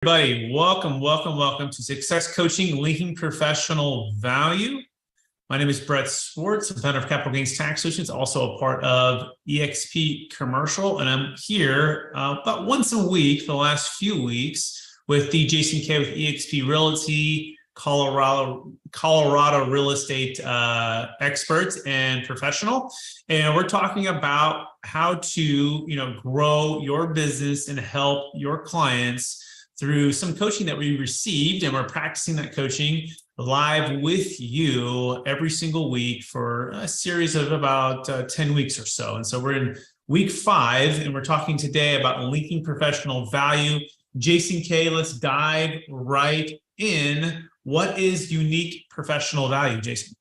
Everybody, welcome to Success Coaching, Linking Professional Value. My name is Brett Swartz, I'm founder of Capital Gains Tax Solutions, also a part of eXp Commercial, and I'm here about once a week for the last few weeks with the Jason Kay with eXp Realty, Colorado real estate expert and professional, and we're talking about how to grow your business and help your clients through some coaching that we received, and we're practicing that coaching live with you every single week for a series of about 10 weeks or so. And so we're in week 5, and we're talking today about linking professional value. Jason Kay, let's dive right in. What is unique professional value, Jason?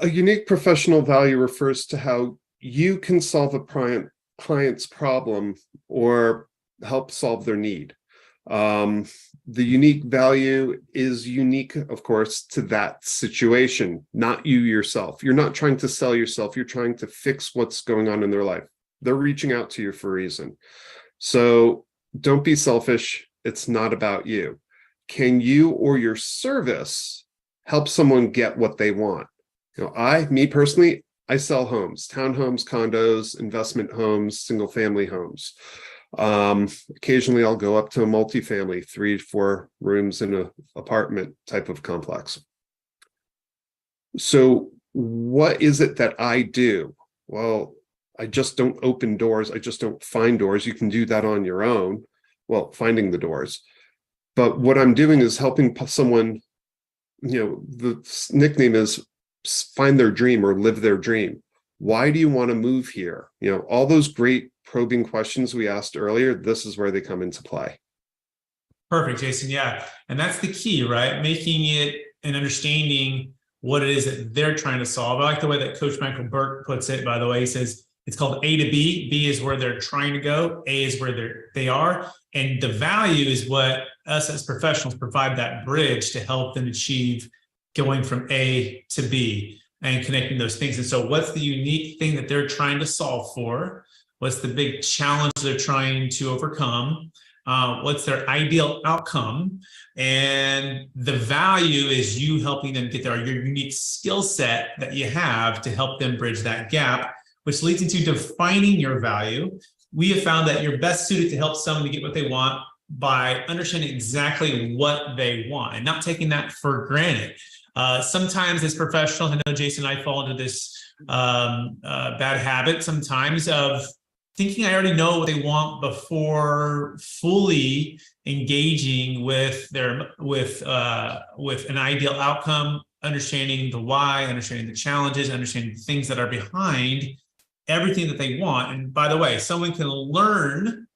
A unique professional value refers to how you can solve a client's problem or help solve their need. The unique value is unique, of course, to that situation, not you yourself. You're not trying to sell yourself. You're trying to fix what's going on in their life. They're reaching out to you for a reason. So don't be selfish. It's not about you. Can you or your service help someone get what they want? Me personally, I sell homes, townhomes, condos, investment homes, single family homes. Occasionally I'll go up to a multifamily, 3 to 4 rooms in an apartment type of complex. So what is it that I do? Well, I just don't open doors. I just don't find doors. You can do that on your own. Well, finding the doors. But what I'm doing is helping someone, the nickname is find their dream or live their dream. Why do you want to move here? All those great probing questions we asked earlier, this is where they come into play. Perfect, Jason. Yeah. And that's the key, right? Making it and understanding what it is that they're trying to solve. I like the way that Coach Michael Burke puts it, by the way. He says it's called A to B. B is where they're trying to go. A is where they are. And the value is what us as professionals provide that bridge to help them achieve going from A to B and connecting those things. And so what's the unique thing that they're trying to solve for? What's the big challenge they're trying to overcome? What's their ideal outcome? And the value is you helping them get there, your unique skill set that you have to help them bridge that gap, which leads into defining your value. We have found that you're best suited to help someone to get what they want by understanding exactly what they want and not taking that for granted. Sometimes as professionals, I know Jason and I fall into this bad habit sometimes of thinking I already know what they want before fully engaging with an ideal outcome, understanding the why, understanding the challenges, understanding the things that are behind everything that they want. And by the way, someone can learn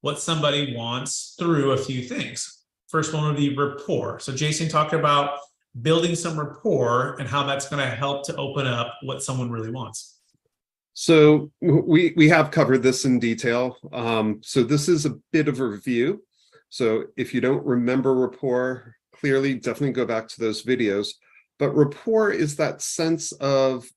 what somebody wants through a few things. First one would be rapport. So Jason talked about building some rapport and how that's going to help to open up what someone really wants. So we have covered this in detail. So this is a bit of a review. So if you don't remember rapport clearly, definitely go back to those videos. But rapport is that sense of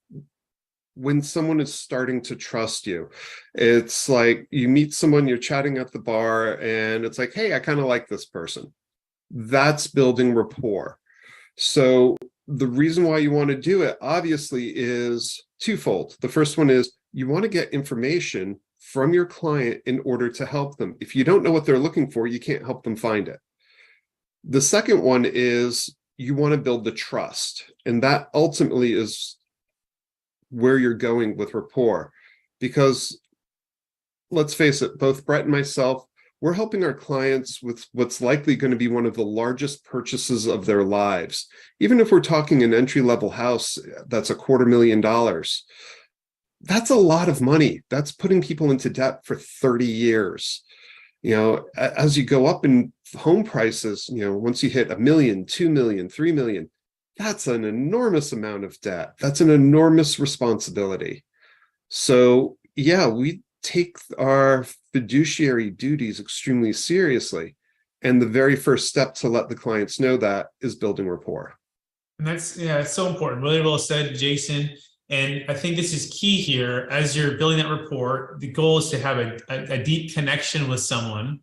when someone is starting to trust you. It's like you meet someone, you're chatting at the bar, and it's like, hey, I kind of like this person. That's building rapport. So the reason why you want to do it, obviously, is twofold. The first one is you want to get information from your client in order to help them. If you don't know what they're looking for, you can't help them find it. The second one is you want to build the trust. And that ultimately is where you're going with rapport. Because let's face it, both Brett and myself, we're helping our clients with what's likely going to be one of the largest purchases of their lives. Even if we're talking an entry-level house that's $250,000, that's a lot of money. That's putting people into debt for 30 years. As you go up in home prices, once you hit $1 million, $2 million, $3 million, that's an enormous amount of debt. That's an enormous responsibility. So yeah, we take our fiduciary duties extremely seriously. And the very first step to let the clients know that is building rapport. And it's so important. Really well said, Jason. And I think this is key here. As you're building that rapport, the goal is to have a deep connection with someone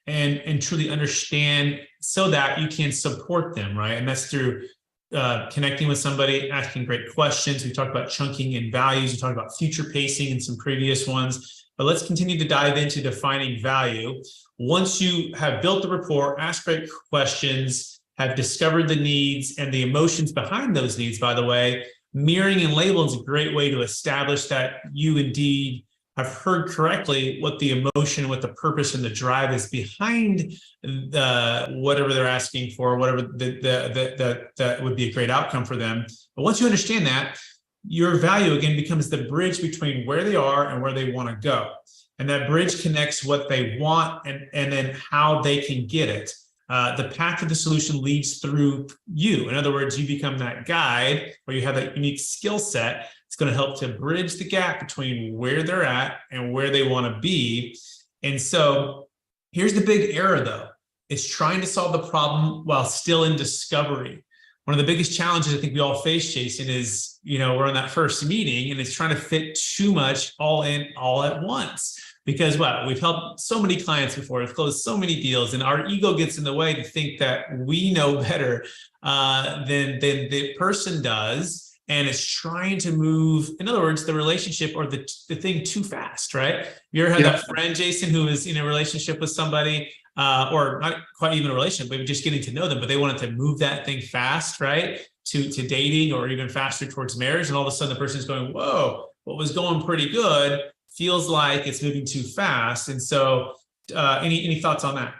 and truly understand so that you can support them, right? And that's through connecting with somebody, asking great questions. We talked about chunking and values. We talked about future pacing in some previous ones, but let's continue to dive into defining value. Once you have built the rapport, ask great questions, have discovered the needs and the emotions behind those needs, by the way, mirroring and labeling is a great way to establish that you indeed have heard correctly what the emotion, what the purpose and the drive is behind whatever they're asking for, whatever that would be a great outcome for them. But once you understand that, your value again becomes the bridge between where they are and where they want to go. And that bridge connects what they want and then how they can get it. The path to the solution leads through you. In other words, you become that guide where you have that unique skill set. It's going to help to bridge the gap between where they're at and where they want to be. And so here's the big error, though. It's trying to solve the problem while still in discovery. One of the biggest challenges I think we all face, Jason, is, we're on that first meeting and it's trying to fit too much all in all at once. Because we've helped so many clients before, we've closed so many deals, and our ego gets in the way to think that we know better than the person does. And it's trying to move, in other words, the relationship or the thing too fast, right? You ever had that friend, Jason, who is in a relationship with somebody, or not quite even a relationship, but just getting to know them, but they wanted to move that thing fast, right? To dating or even faster towards marriage. And all of a sudden the person's going, whoa, what was going pretty good feels like it's moving too fast. And so any thoughts on that?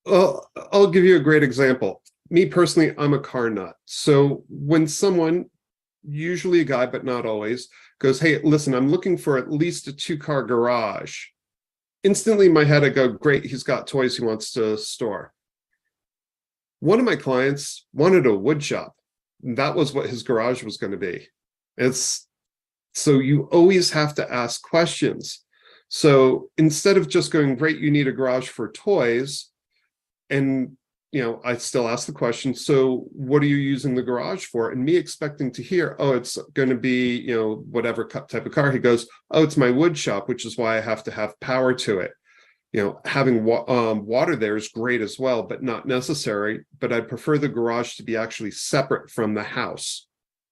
Well, I'll give you a great example. Me personally, I'm a car nut. So when someone, usually a guy, but not always, goes, hey, listen, I'm looking for at least a 2-car garage. Instantly in my head, I go, great, he's got toys he wants to store. One of my clients wanted a wood shop. And that was what his garage was going to be. So you always have to ask questions. So instead of just going, great, you need a garage for toys, and I still ask the question, so what are you using the garage for? And me expecting to hear, oh, it's going to be, whatever type of car. He goes, oh, it's my wood shop, which is why I have to have power to it. Having water there is great as well, but not necessary. But I'd prefer the garage to be actually separate from the house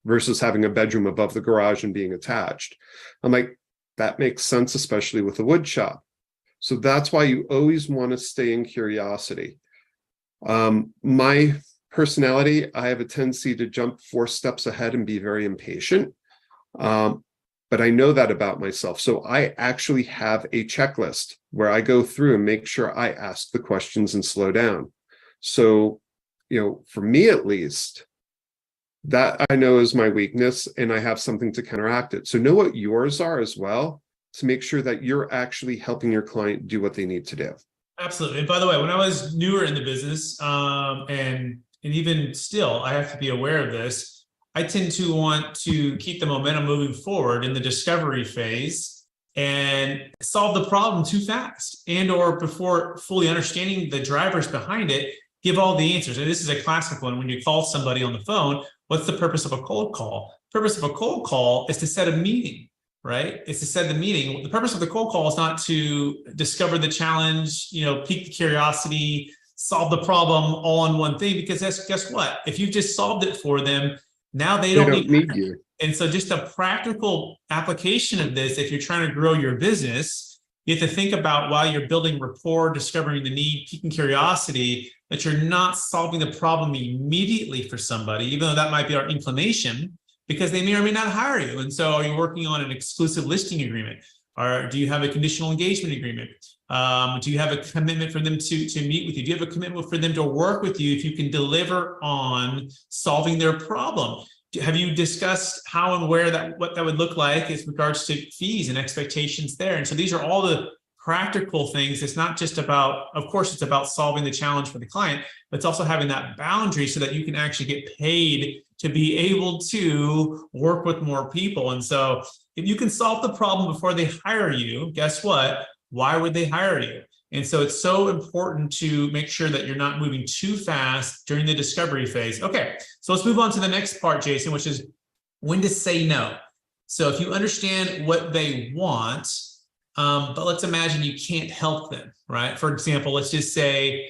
versus having a bedroom above the garage and being attached. I'm like, that makes sense, especially with a wood shop. So that's why you always want to stay in curiosity. My personality, I have a tendency to jump 4 steps ahead and be very impatient. But I know that about myself. So I actually have a checklist where I go through and make sure I ask the questions and slow down. So, for me at least, that I know is my weakness, and I have something to counteract it. So know what yours are as well, to make sure that you're actually helping your client do what they need to do. Absolutely. And by the way, when I was newer in the business, and even still, I have to be aware of this, I tend to want to keep the momentum moving forward in the discovery phase and solve the problem too fast, and or before fully understanding the drivers behind it, give all the answers. And this is a classic one. When you call somebody on the phone, what's the purpose of a cold call? The purpose of a cold call is to set a meeting, right? It's to set the meeting. The purpose of the cold call is not to discover the challenge, pique the curiosity, solve the problem all in one thing, because guess what? If you've just solved it for them, now they don't need you. And so just a practical application of this, if you're trying to grow your business, you have to think about, while you're building rapport, discovering the need, piquing curiosity, that you're not solving the problem immediately for somebody, even though that might be our inclination, because they may or may not hire you. And so are you working on an exclusive listing agreement? Or do you have a conditional engagement agreement? Do you have a commitment for them to meet with you? Do you have a commitment for them to work with you if you can deliver on solving their problem? Have you discussed how and where what that would look like as regards to fees and expectations there? And so these are all the practical things. It's not just about, of course, it's about solving the challenge for the client, but it's also having that boundary so that you can actually get paid to be able to work with more people. And so if you can solve the problem before they hire you, guess what? Why would they hire you? And so it's so important to make sure that you're not moving too fast during the discovery phase. Okay, so let's move on to the next part, Jason, which is when to say no. So if you understand what they want, But let's imagine you can't help them, right? For example, let's just say,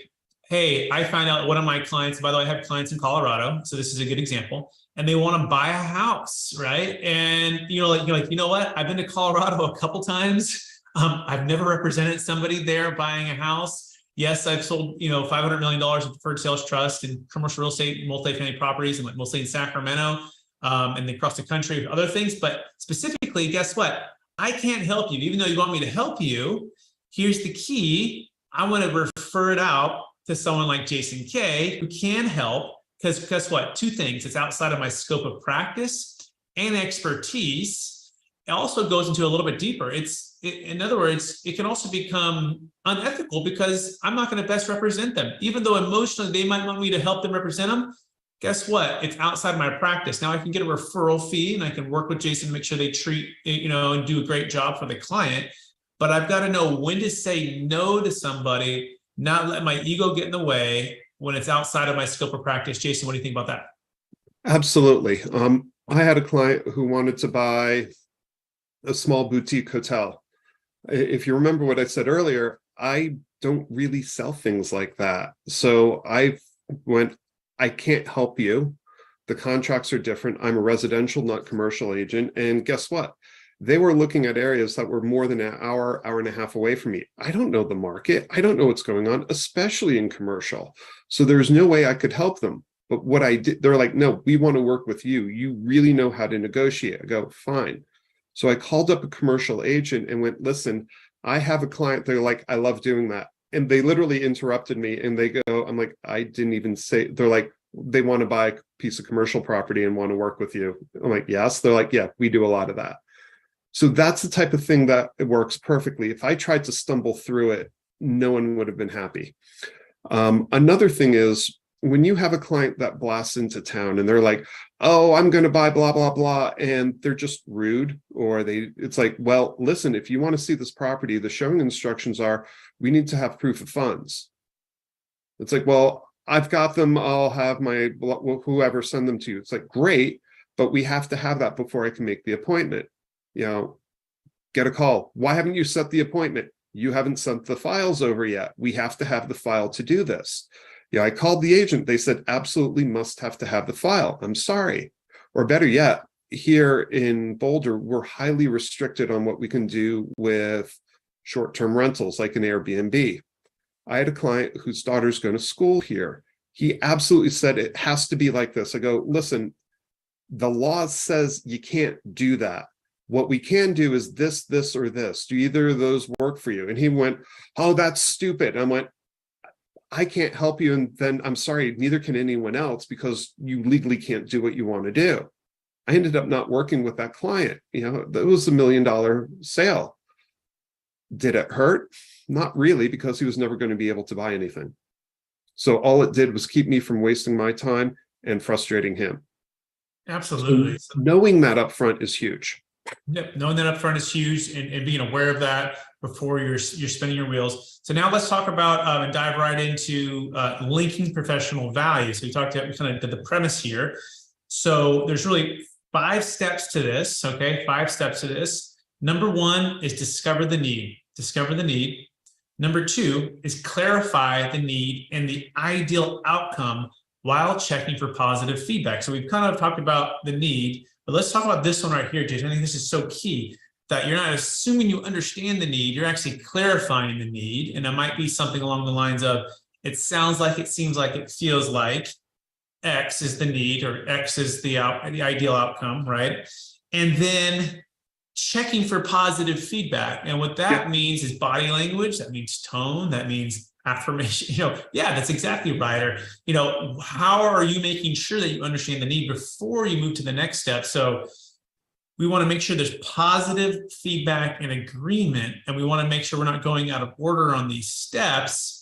hey, I found out one of my clients, by the way, I have clients in Colorado, so this is a good example, and they want to buy a house, right? And you're like, you know what? I've been to Colorado a couple times. I've never represented somebody there buying a house. Yes, I've sold, $500 million in preferred sales trust and commercial real estate, multifamily properties, and mostly in Sacramento, and across the country, other things. But specifically, guess what? I can't help you, even though you want me to help you. Here's the key. I want to refer it out to someone like Jason Kay who can help, because guess what? Two things. It's outside of my scope of practice and expertise. It also goes into a little bit deeper. In other words, it can also become unethical because I'm not going to best represent them. Even though emotionally they might want me to help them represent them, guess what? It's outside my practice. Now I can get a referral fee and I can work with Jason to make sure they treat, and do a great job for the client. But I've got to know when to say no to somebody, not let my ego get in the way when it's outside of my scope of practice. Jason, what do you think about that? Absolutely. I had a client who wanted to buy a small boutique hotel. If you remember what I said earlier, I don't really sell things like that. So I can't help you. The contracts are different. I'm a residential, not commercial agent. And guess what? They were looking at areas that were more than an hour and a half away from me. I don't know the market. I don't know what's going on, especially in commercial. So there's no way I could help them. But what I did, they're like, no, we want to work with you. You really know how to negotiate. I go, fine. So I called up a commercial agent and went, listen, I have a client. They're like, I love doing that. And they literally interrupted me and they go, I'm like, I didn't even say, they're like, they want to buy a piece of commercial property and want to work with you. I'm like, yes. They're like, yeah, we do a lot of that. So that's the type of thing that it works perfectly. If I tried to stumble through it, no one would have been happy. Another thing is when you have a client that blasts into town and they're like, oh, I'm going to buy blah, blah, blah, and they're just rude, or it's like, well, listen, if you want to see this property, the showing instructions are, we need to have proof of funds. It's like, well, I've got them. I'll have my whoever send them to you. It's like, great, but we have to have that before I can make the appointment. Get a call. Why haven't you set the appointment? You haven't sent the files over yet. We have to have the file to do this. I called the agent. They said, absolutely must have to have the file. I'm sorry. Or better yet, here in Boulder, we're highly restricted on what we can do with short-term rentals, like an Airbnb. I had a client whose daughter's going to school here. He absolutely said it has to be like this. I go, listen, the law says you can't do that. What we can do is this, this, or this. Do either of those work for you? And he went, oh, that's stupid. I went, I can't help you. And then I'm sorry, neither can anyone else because you legally can't do what you want to do. I ended up not working with that client. That was $1 million sale. Did it hurt? Not really, because he was never going to be able to buy anything. So all it did was keep me from wasting my time and frustrating him. Absolutely. So knowing that up front is huge. Yep, knowing that upfront is huge, and being aware of that before you're spinning your wheels. So now let's talk about and dive right into linking professional value. So we kind of did the premise here. So there's really 5 steps to this. Okay, 5 steps to this. Number 1 is discover the need. Discover the need. Number 2 is clarify the need and the ideal outcome while checking for positive feedback. So we've kind of talked about the need. But let's talk about this one right here, Jason. I think this is so key, that you're not assuming you understand the need, you're actually clarifying the need. And it might be something along the lines of, it sounds like, it seems like, it feels like X is the need, or X is the ideal outcome, right? And then checking for positive feedback. And what that means is body language, that means tone, that means affirmation. Yeah, that's exactly right. Or, how are you making sure that you understand the need before you move to the next step? So we want to make sure there's positive feedback and agreement, and we want to make sure we're not going out of order on these steps,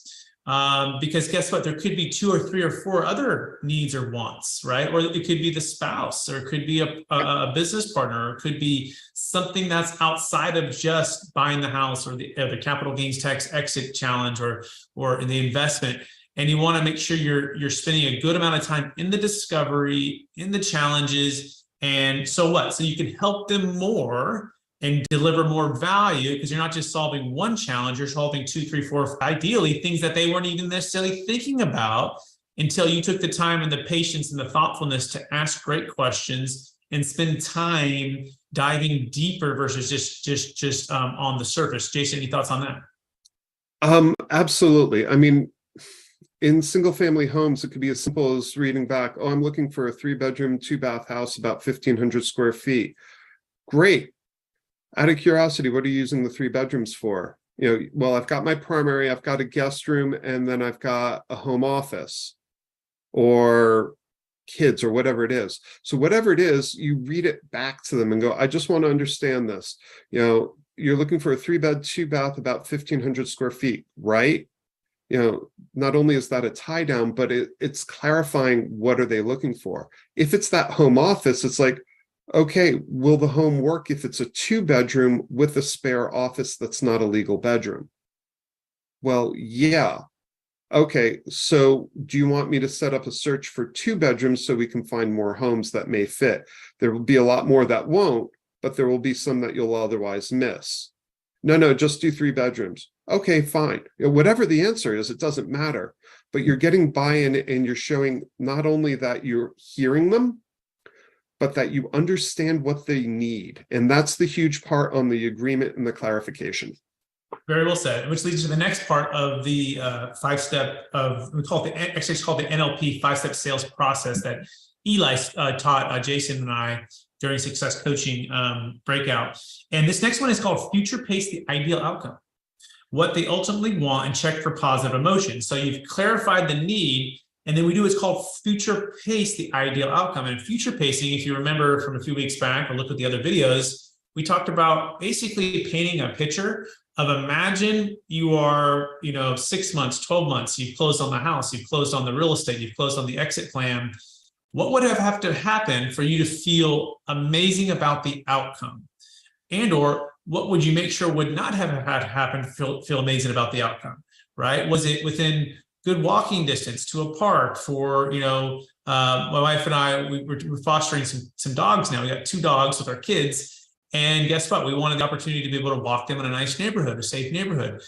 because guess what? There could be 2 or 3 or 4 other needs or wants, right? Or it could be the spouse, or it could be a business partner, or it could be something that's outside of just buying the house, or the capital gains tax exit challenge, or in the investment. And you want to make sure you're spending a good amount of time in the discovery, in the challenges. And so what? So you can help them more and deliver more value, because you're not just solving one challenge, you're solving 2, 3, 4, ideally things that they weren't even necessarily thinking about until you took the time and the patience and the thoughtfulness to ask great questions and spend time diving deeper versus just on the surface. Jason, any thoughts on that? Absolutely. I mean, in single family homes, it could be as simple as reading back, oh, I'm looking for a 3-bedroom, 2-bath house, about 1,500 square feet. Great. Out of curiosity, what are you using the 3 bedrooms for? Well, I've got my primary, I've got a guest room, and then I've got a home office or kids or whatever it is. So whatever it is, you read it back to them and go, I just want to understand this. You're looking for a 3-bed, 2-bath, about 1,500 square feet, right? Not only is that a tie down, but it's clarifying what are they looking for. If it's that home office, it's like, okay, will the home work if it's a 2-bedroom with a spare office that's not a legal bedroom? Well, yeah. Okay, so do you want me to set up a search for 2 bedrooms so we can find more homes that may fit? There will be a lot more that won't, but there will be some that you'll otherwise miss. No, just do 3 bedrooms. Okay, fine. Whatever the answer is, it doesn't matter. But you're getting buy-in and you're showing not only that you're hearing them, but that you understand what they need. And that's the huge part on the agreement and the clarification. Very well said, which leads to the next part of the 5-step of, we call it actually it's called the NLP 5-step sales process that Eli taught Jason and I during Success Coaching breakout. And this next one is called Future Pace the Ideal Outcome. What they ultimately want, and check for positive emotion. So you've clarified the need, and then we do what's called future pace the ideal outcome. And future pacing, if you remember from a few weeks back or look at the other videos, we talked about basically painting a picture of, imagine you are, 6 months, 12 months, you've closed on the house, you've closed on the real estate, you've closed on the exit plan. What would have to happen for you to feel amazing about the outcome? And or what would you make sure would not have had to happen to feel amazing about the outcome, right? Was it within good walking distance to a park for, my wife and I, we're fostering some dogs now. We got 2 dogs with our kids. And guess what? We wanted the opportunity to be able to walk them in a nice neighborhood, a safe neighborhood.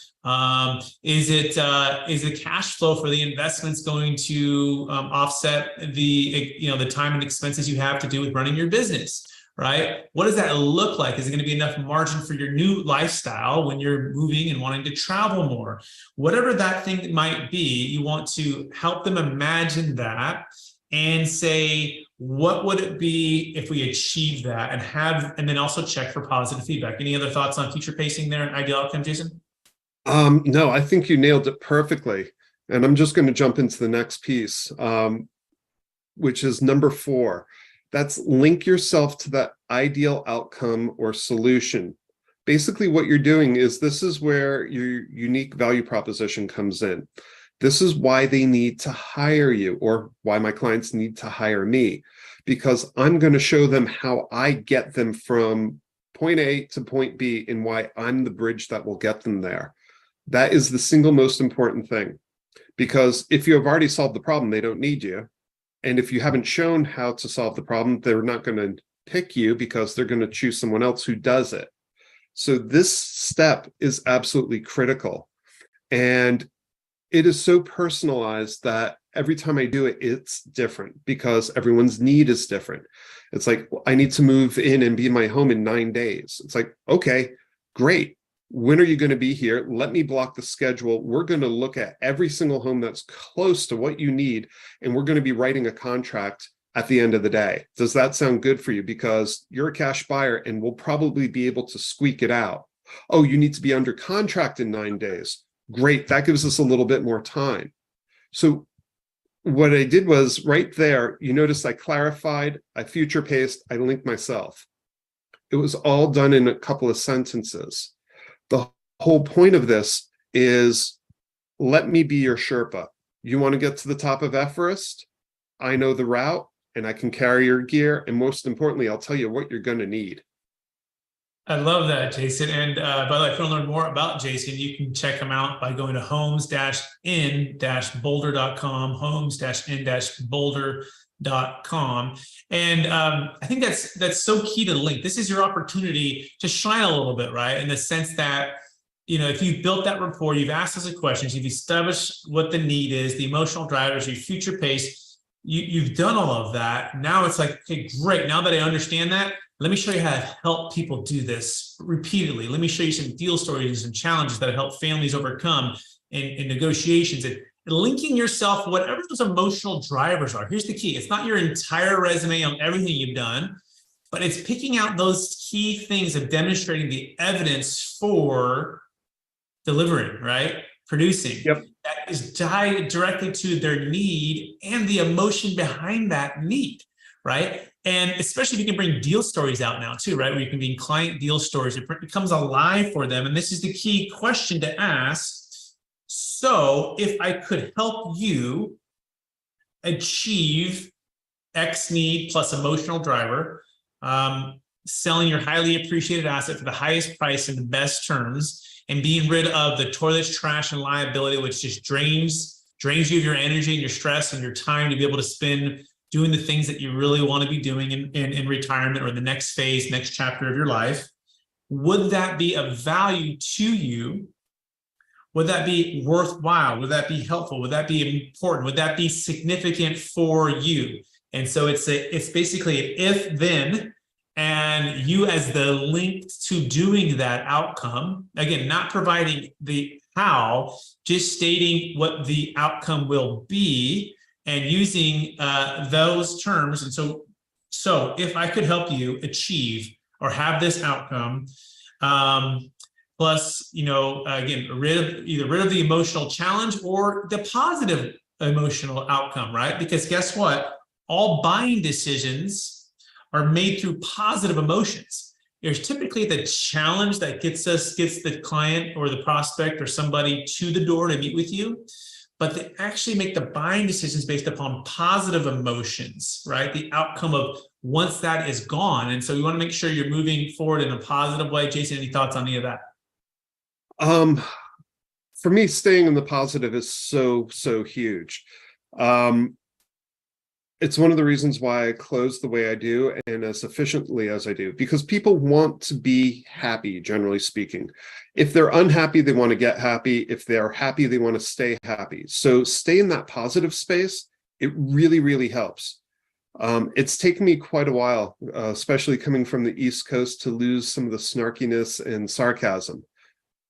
Is the cash flow for the investments going to offset the time and expenses you have to do with running your business? Right? What does that look like? Is it going to be enough margin for your new lifestyle when you're moving and wanting to travel more? Whatever that thing might be, you want to help them imagine that and say, what would it be if we achieve that, and then also check for positive feedback. Any other thoughts on future pacing there and ideal outcome, Jason? No, I think you nailed it perfectly. And I'm just going to jump into the next piece, which is number 4. That's link yourself to that ideal outcome or solution. Basically, what you're doing is, this is where your unique value proposition comes in. This is why they need to hire you, or why my clients need to hire me, because I'm going to show them how I get them from point A to point B and why I'm the bridge that will get them there. That is the single most important thing, because if you have already solved the problem, they don't need you. And if you haven't shown how to solve the problem, they're not going to pick you, because they're going to choose someone else who does it. So this step is absolutely critical. And it is so personalized that every time I do it, it's different, because everyone's need is different. It's like, I need to move in and be in my home in 9 days. It's like, okay, great. When are you going to be here? Let me block the schedule. We're going to look at every single home that's close to what you need, and we're going to be writing a contract at the end of the day. Does that sound good for you? Because you're a cash buyer and we'll probably be able to squeak it out. Oh, you need to be under contract in 9 days. Great. That gives us a little bit more time. So what I did was, right there, you notice I clarified, I future paced, I linked myself. It was all done in a couple of sentences. The whole point of this is, let me be your Sherpa. You want to get to the top of Everest? I know the route and I can carry your gear. And most importantly, I'll tell you what you're going to need. I love that, Jason. And by the way, if you want to learn more about Jason, you can check him out by going to homes-in-boulder.com, homes-in-boulder.com. com. And I think that's so key to the link. This is your opportunity to shine a little bit, right? In the sense that, if you've built that rapport, you've asked us the questions, you've established what the need is, the emotional drivers, your future pace, you've done all of that. Now it's like, okay, great. Now that I understand that, let me show you how to help people do this repeatedly. Let me show you some deal stories and challenges that have helped families overcome in negotiations, and linking yourself, whatever those emotional drivers are. Here's the key. It's not your entire resume on everything you've done, but it's picking out those key things of demonstrating the evidence for delivering, right? Producing. Yep. That is tied directly to their need and the emotion behind that need, right? And especially if you can bring deal stories out now too, right? Where you can be client deal stories, it becomes alive for them. And this is the key question to ask. So if I could help you achieve X need plus emotional driver, selling your highly appreciated asset for the highest price and the best terms, and being rid of the toilets, trash, and liability, which just drains you of your energy and your stress and your time to be able to spend doing the things that you really want to be doing in retirement or the next phase, next chapter of your life. Would that be of value to you? Would that be worthwhile? Would that be helpful? Would that be important? Would that be significant for you? And so it's basically an if then, and you as the link to doing that outcome. Again, not providing the how, just stating what the outcome will be and using those terms. And so if I could help you achieve or have this outcome, plus, again, rid of the emotional challenge or the positive emotional outcome, right? Because guess what? All buying decisions are made through positive emotions. There's typically the challenge that gets the client or the prospect or somebody to the door to meet with you, but they actually make the buying decisions based upon positive emotions, right? The outcome of once that is gone. And so we want to make sure you're moving forward in a positive way. Jason, any thoughts on any of that? For me, staying in the positive is so huge. It's one of the reasons why I close the way I do and as efficiently as I do, because people want to be happy, generally speaking. If they're unhappy, they want to get happy. If they're happy, they want to stay happy. So stay in that positive space. It really, really helps. It's taken me quite a while, especially coming from the East Coast, to lose some of the snarkiness and sarcasm.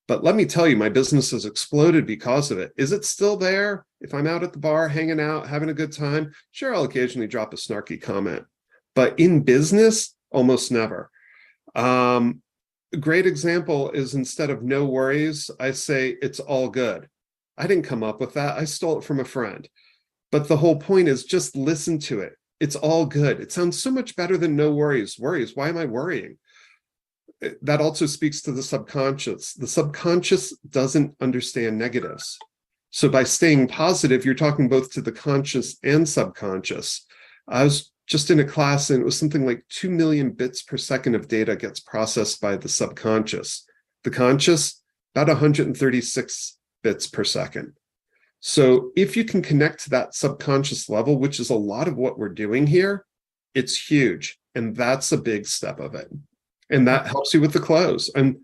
But let me tell you, my business has exploded because of it. Is it still there? If I'm out at the bar, hanging out, having a good time, sure, I'll occasionally drop a snarky comment. But in business, almost never. A great example is, instead of no worries, I say it's all good. I didn't come up with that. I stole it from a friend. But the whole point is just listen to it. It's all good. It sounds so much better than no worries. Worries, why am I worrying? That also speaks to the subconscious. The subconscious doesn't understand negatives. So by staying positive, you're talking both to the conscious and subconscious. I was just in a class, and it was something like 2 million bits per second of data gets processed by the subconscious. The conscious, about 136 bits per second. So if you can connect to that subconscious level, which is a lot of what we're doing here, it's huge. And that's a big step of it. And that helps you with the close. And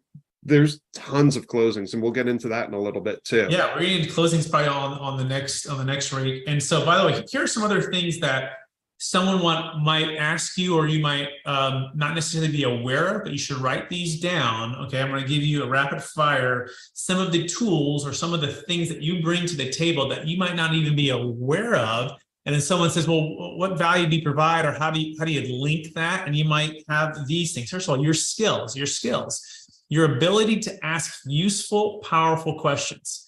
there's tons of closings, and we'll get into that in a little bit too. Yeah, we're getting into closings probably on the next rate. And so, by the way, here are some other things that someone might ask you, or you might not necessarily be aware of, but you should write these down. Okay, I'm going to give you a rapid fire, some of the tools or some of the things that you bring to the table that you might not even be aware of. And then someone says, well, what value do you provide, or how do you link that? And you might have these things. First of all, your skills, your ability to ask useful, powerful questions.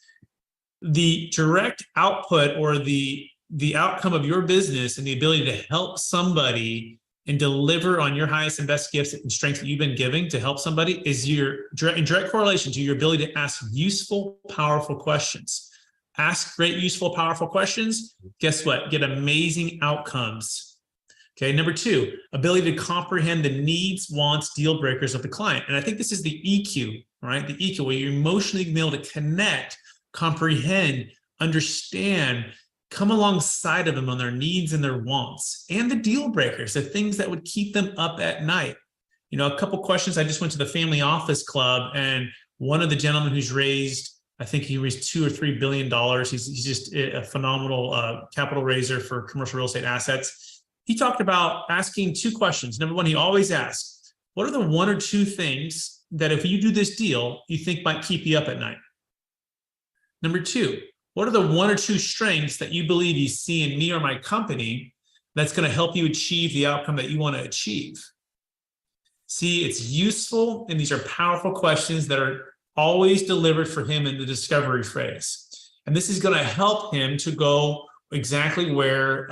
The direct output or the outcome of your business and the ability to help somebody and deliver on your highest and best gifts and strengths that you've been giving to help somebody is in direct correlation to your ability to ask useful, powerful questions. Ask great, useful, powerful questions. Guess what? Get amazing outcomes. Okay. Number two, ability to comprehend the needs, wants, deal breakers of the client. And I think this is the EQ, right? The EQ, where you're emotionally able to connect, comprehend, understand, come alongside of them on their needs and their wants and the deal breakers, the things that would keep them up at night. You know, a couple questions. I just went to the family office club, and one of the gentlemen who's raised, I think he raised $2 or $3 billion. He's just a phenomenal capital raiser for commercial real estate assets. He talked about asking two questions. Number one, he always asks, what are the one or two things that if you do this deal, you think might keep you up at night? Number two, what are the one or two strengths that you believe you see in me or my company that's going to help you achieve the outcome that you want to achieve? See, it's useful, and these are powerful questions that are always delivered for him in the discovery phase. And this is going to help him to go exactly where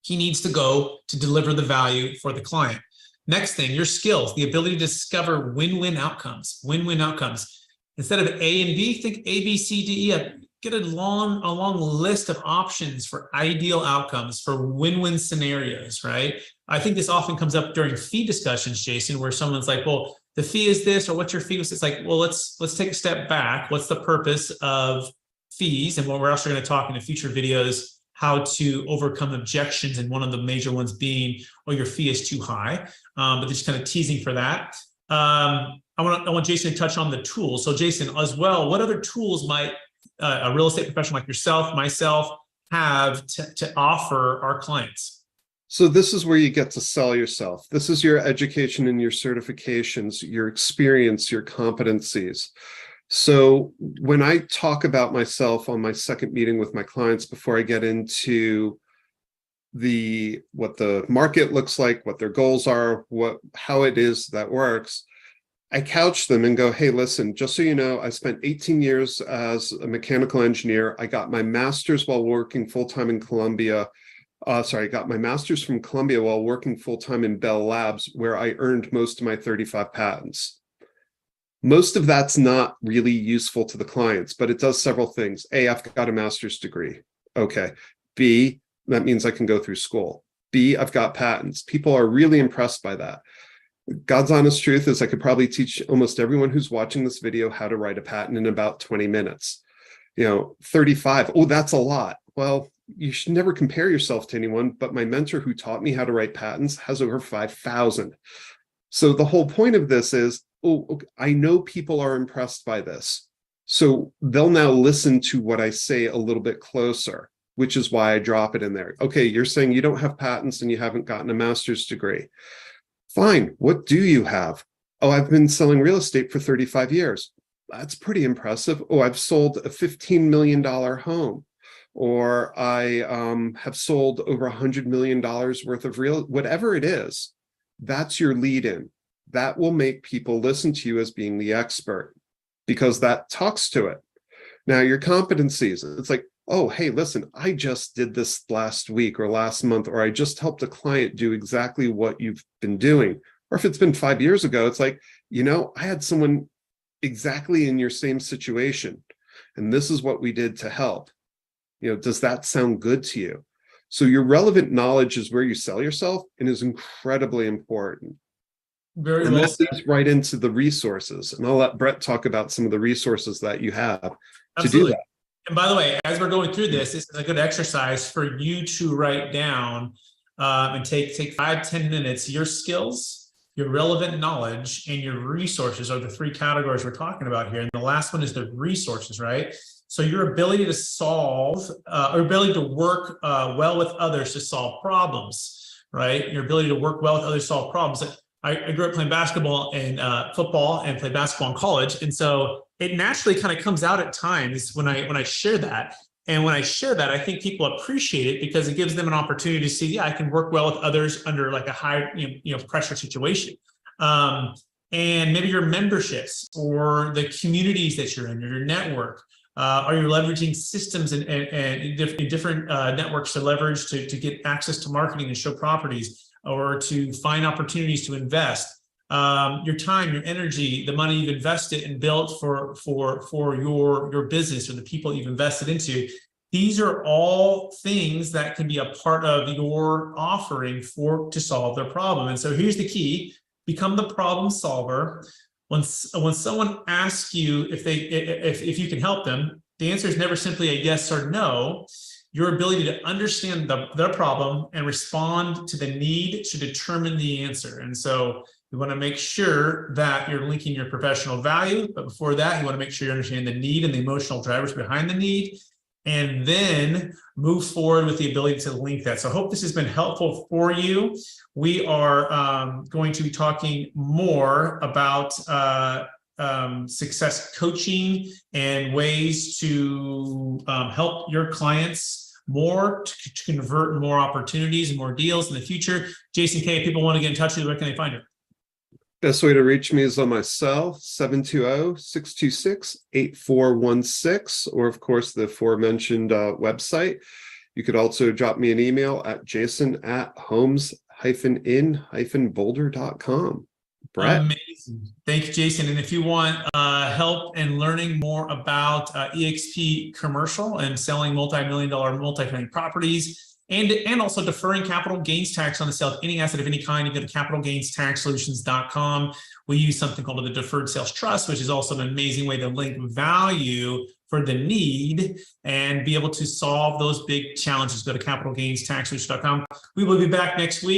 he needs to go to deliver the value for the client. Next thing, your skills, the ability to discover win-win outcomes, win-win outcomes. Instead of A and B, think A, B, C, D, E. Get a long list of options for ideal outcomes, for win-win scenarios, right? I think this often comes up during fee discussions, Jason, where someone's like, well, the fee is this, or what's your fee? It's like, well, let's take a step back. What's the purpose of fees? And what we're also going to talk in the future videos, how to overcome objections, and one of the major ones being, oh, your fee is too high. But just kind of teasing for that. I want Jason to touch on the tools. So Jason, as well, what other tools might a real estate professional like yourself, myself, have to offer our clients? So this is where you get to sell yourself. This is your education and your certifications, your experience, your competencies. So when I talk about myself on my second meeting with my clients, before I get into what the market looks like, what their goals are, how it is that works, I couch them and go, hey, listen, just so you know, I spent 18 years as a mechanical engineer. I got my master's while working full-time in Columbia. I got my master's from Columbia while working full-time in Bell Labs, where I earned most of my 35 patents. Most of that's not really useful to the clients, but it does several things. A, I've got a master's degree. Okay. B, that means I can go through school. B, I've got patents. People are really impressed by that. God's honest truth is I could probably teach almost everyone who's watching this video how to write a patent in about 20 minutes. 35. Oh, that's a lot. Well, you should never compare yourself to anyone, but my mentor who taught me how to write patents has over 5,000. So the whole point of this is, I know people are impressed by this. So they'll now listen to what I say a little bit closer, which is why I drop it in there. Okay, you're saying you don't have patents and you haven't gotten a master's degree. Fine. What do you have? Oh, I've been selling real estate for 35 years. That's pretty impressive. Oh, I've sold a $15 million home, or I have sold over $100 million worth of whatever it is. That's your lead in. That will make people listen to you as being the expert, because that talks to it. Now, your competencies, it's like, oh, hey, listen, I just did this last week or last month, or I just helped a client do exactly what you've been doing. Or if it's been 5 years ago, it's like, I had someone exactly in your same situation, and this is what we did to help. Does that sound good to you? So your relevant knowledge is where you sell yourself and is incredibly important. Very and well that said. leads right into the resources. And I'll let Brett talk about some of the resources that you have Absolutely. to do that. And by the way, as we're going through this is a good exercise for you to write down and take 5-10 minutes. Your skills, your relevant knowledge, and your resources are the three categories we're talking about here. And the last one is the resources, right? So your ability to solve or ability to work well with others to solve problems, right? Your ability to work well with others to solve problems. I grew up playing basketball and football, and played basketball in college. And so it naturally kind of comes out at times when I share that. And when I share that, I think people appreciate it because it gives them an opportunity to see, yeah, I can work well with others under like a high, pressure situation. And maybe your memberships or the communities that you're in, or your network. Are you leveraging systems and different networks to leverage to get access to marketing and show properties, or to find opportunities to invest? Your time, your energy, the money you've invested and built for your business, or the people you've invested into. These are all things that can be a part of your offering to solve their problem. And so here's the key: become the problem solver. When someone asks you if you can help them, the answer is never simply a yes or no. your ability to understand their problem and respond to the need should determine the answer. And so you want to make sure that you're linking your professional value, but before that, you want to make sure you understand the need and the emotional drivers behind the need, and then move forward with the ability to link that. So I hope this has been helpful for you. We are going to be talking more about success coaching and ways to help your clients more to convert more opportunities and more deals in the future. Jason K, if people want to get in touch with you, where can they find you? Best way to reach me is on my cell, 720-626-8416, or of course, the aforementioned website. You could also drop me an email at jason@homes-in-boulder.com. Brett? Amazing. Thank you, Jason. And if you want help in learning more about eXp commercial and selling multi-million-dollar multifamily properties, and also deferring capital gains tax on the sale of any asset of any kind, you go to capitalgainstaxsolutions.com. We use something called the Deferred Sales Trust, which is also an amazing way to link value for the need and be able to solve those big challenges. Go to capitalgainstaxsolutions.com. We will be back next week.